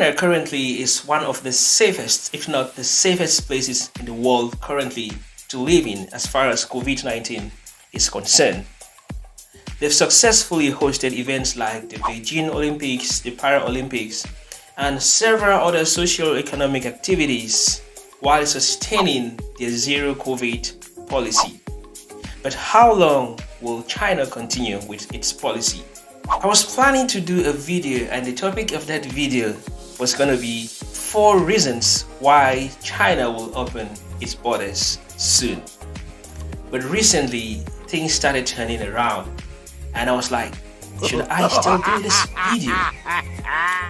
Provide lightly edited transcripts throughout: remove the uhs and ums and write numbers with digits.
China currently is one of the safest, if not the safest places in the world currently to live in as far as COVID-19 is concerned. They've successfully hosted events like the Beijing Olympics, the Paralympics, and several other socio-economic activities while sustaining their zero COVID policy. But how long will China continue with its policy? I was planning to do a video, and the topic of that video was going to be 4 reasons why China will open its borders soon. But recently things started turning around and I was like, should I still do this video?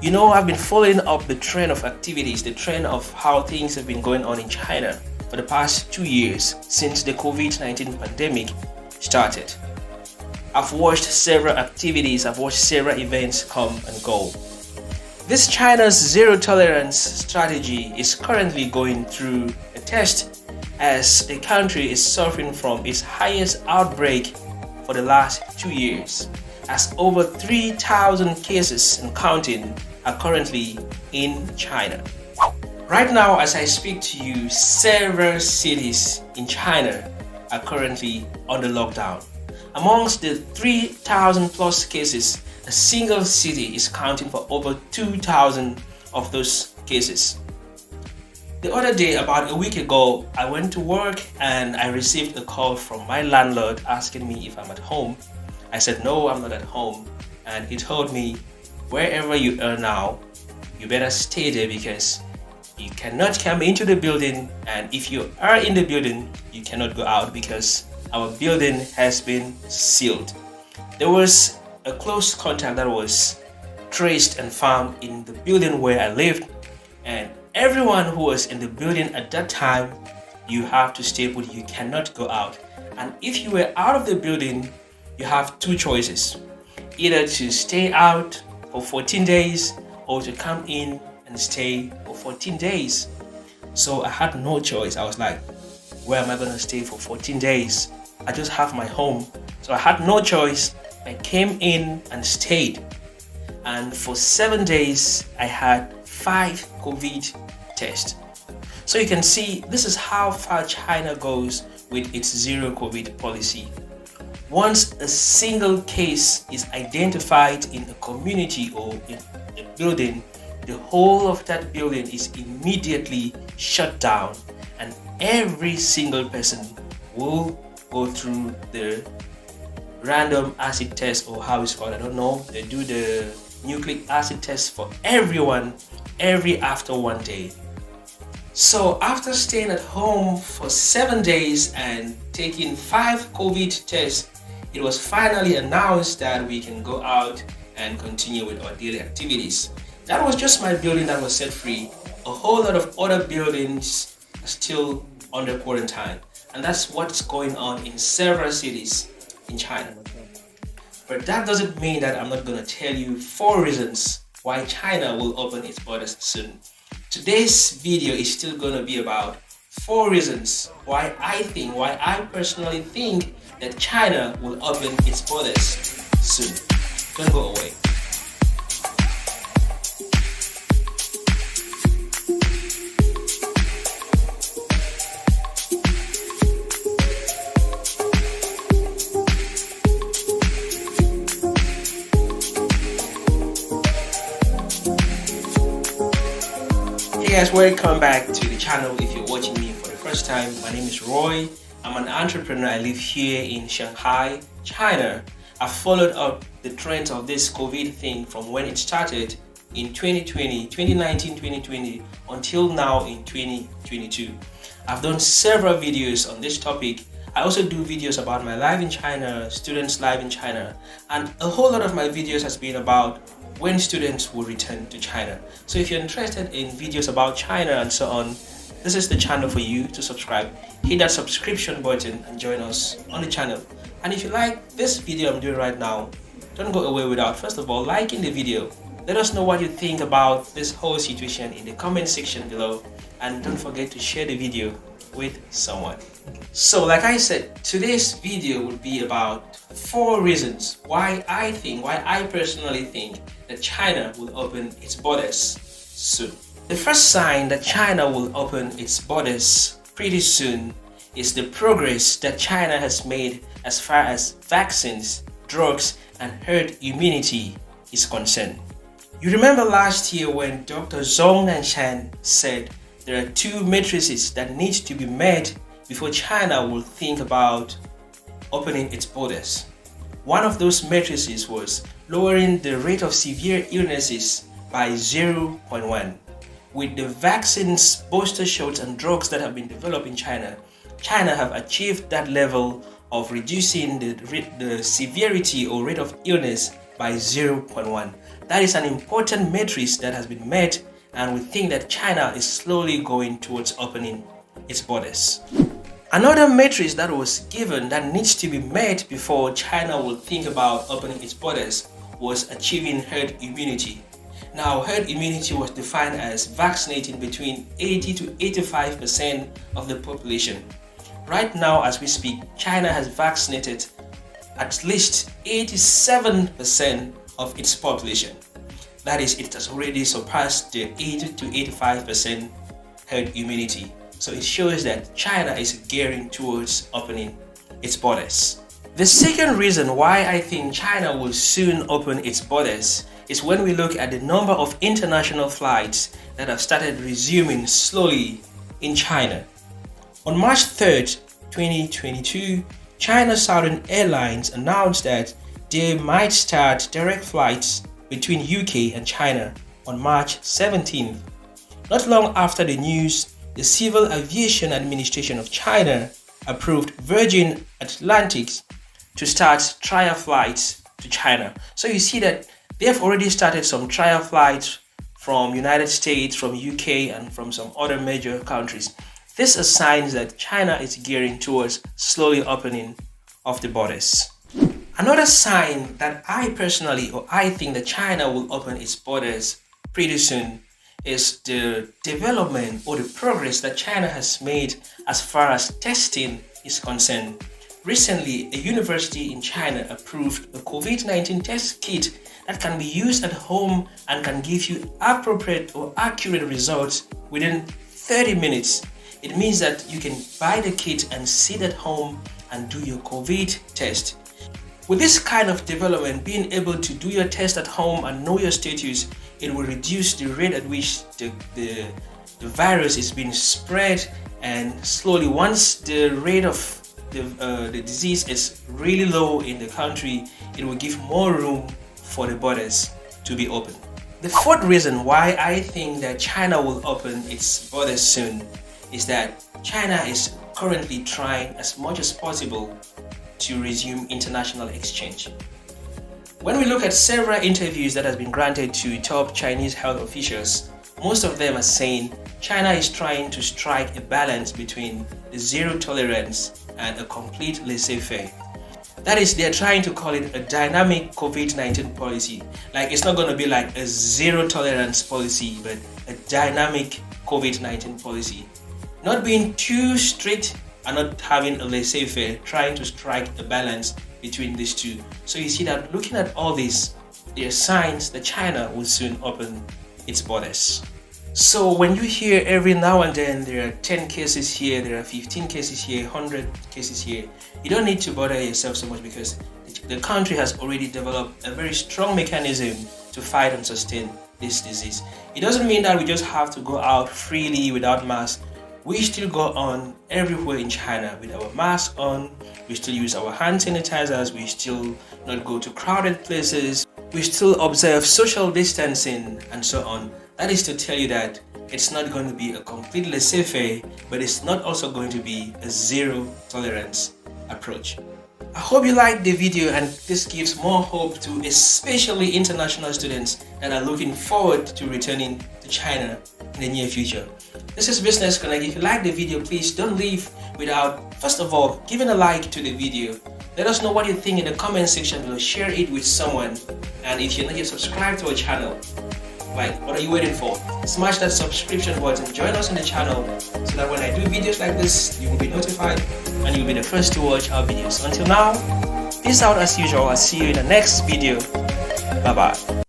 You know, I've been following up the trend of activities, the trend of how things have been going on in China for the past 2 years since the COVID-19 pandemic started. I've watched several activities, I've watched several events come and go. This China's zero tolerance strategy is currently going through a test as the country is suffering from its highest outbreak for the last 2 years, as over 3,000 cases and counting are currently in China. Right now, as I speak to you, several cities in China are currently under lockdown. Amongst the 3,000 plus cases, a single city is counting for over 2,000 of those cases. The other day, about a week ago, I went to work and I received a call from my landlord asking me if I'm at home. I said, no, I'm not at home. And he told me, wherever you are now, you better stay there because you cannot come into the building, and if you are in the building, you cannot go out because our building has been sealed. There was a close contact that was traced and found in the building where I lived, and everyone who was in the building at that time, you have to stay put, you cannot go out. And if you were out of the building, you have 2 choices: either to stay out for 14 days or to come in and stay for 14 days. So I had no choice. I was like, where am I gonna stay for 14 days? I just have my home. So I had no choice. I came in and stayed. And for 7 days, I had 5 COVID tests. So you can see this is how far China goes with its zero COVID policy. Once a single case is identified in a community or in a building, the whole of that building is immediately shut down, and every single person will go through the random acid test, or how it's called, I don't know. They do the nucleic acid test for everyone after 1 day. So after staying at home for 7 days and taking 5 COVID tests, it was finally announced that we can go out and continue with our daily activities. That was just my building that was set free. A whole lot of other buildings are still under quarantine, and that's what's going on in several cities in China. But that doesn't mean that I'm not going to tell you 4 reasons why China will open its borders soon. Today's video is still going to be about 4 reasons why I personally think that China will open its borders soon. Don't go away. Hey guys, welcome back to the channel. If you're watching me for the first time, my name is Roy. I'm an entrepreneur. I live here in Shanghai, China. I followed up the trends of this COVID thing from when it started in 2020 until now in 2022. I've done several videos on this topic. I also do videos about my life in China, students' life in China, and a whole lot of my videos has been about when students will return to China. So if you're interested in videos about China and so on, this is the channel for you to subscribe. Hit that subscription button and join us on the channel. And if you like this video I'm doing right now, don't go away without, first of all, liking the video. Let us know what you think about this whole situation in the comment section below, and don't forget to share the video with someone. So like I said, today's video would be about 4 reasons why I personally think that China will open its borders soon. The first sign that China will open its borders pretty soon is the progress that China has made as far as vaccines, drugs, and herd immunity is concerned. You remember last year when Dr. Zhong Nanshan said there are two matrices that need to be met before China will think about opening its borders. One of those matrices was lowering the rate of severe illnesses by 0.1. With the vaccines, booster shots, and drugs that have been developed in China, China have achieved that level of reducing the severity or rate of illness by 0.1. That is an important matrix that has been met, and we think that China is slowly going towards opening its borders. Another matrix that was given that needs to be met before China will think about opening its borders was achieving herd immunity. Now, herd immunity was defined as vaccinating between 80 to 85% of the population. Right now, as we speak, China has vaccinated at least 87% of its population. That is, it has already surpassed the 80 to 85% herd immunity. So it shows that China is gearing towards opening its borders. The second reason why I think China will soon open its borders is when we look at the number of international flights that have started resuming slowly in China. On March 3rd, 2022, China Southern Airlines announced that they might start direct flights between UK and China on March 17th. Not long after the news, the Civil Aviation Administration of China approved Virgin Atlantic to start trial flights to China. So you see that they have already started some trial flights from United States, from UK, and from some other major countries. This is signs that China is gearing towards slowly opening of the borders. Another sign that I think that China will open its borders pretty soon is the development or the progress that China has made as far as testing is concerned. Recently, a university in China approved a COVID-19 test kit that can be used at home and can give you appropriate or accurate results within 30 minutes. It means that you can buy the kit and sit at home and do your COVID test. With this kind of development, being able to do your test at home and know your status, it will reduce the rate at which the virus is being spread, and slowly, once the rate of the disease is really low in the country, it will give more room for the borders to be open. The fourth reason why I think that China will open its borders soon is that China is currently trying as much as possible to resume international exchange. When we look at several interviews that has been granted to top Chinese health officials, most of them are saying China is trying to strike a balance between the zero tolerance and a complete laissez-faire. That is, they're trying to call it a dynamic COVID-19 policy. Like, it's not going to be like a zero tolerance policy, but a dynamic COVID-19 policy. Not being too strict and not having a laissez-faire, trying to strike a balance between these two. So you see that looking at all this, there are signs that China will soon open its borders. So when you hear every now and then there are 10 cases here, there are 15 cases here, 100 cases here, you don't need to bother yourself so much, because the country has already developed a very strong mechanism to fight and sustain this disease. It doesn't mean that we just have to go out freely without masks. We still go on everywhere in China with our mask on, we still use our hand sanitizers, we still not go to crowded places, we still observe social distancing and so on. That is to tell you that it's not going to be a complete laissez-faire, but it's not also going to be a zero tolerance approach. I hope you liked the video, and this gives more hope to especially international students that are looking forward to returning to China in the near future. This is Business Connect. If you like the video, please don't leave without, first of all, giving a like to the video. Let us know what you think in the comment section below. Share it with someone. And if you're not yet subscribed to our channel, like, what are you waiting for? Smash that subscription button, join us on the channel, so that when I do videos like this, you will be notified and you'll be the first to watch our videos. Until now, peace out as usual. I'll see you in the next video. Bye bye.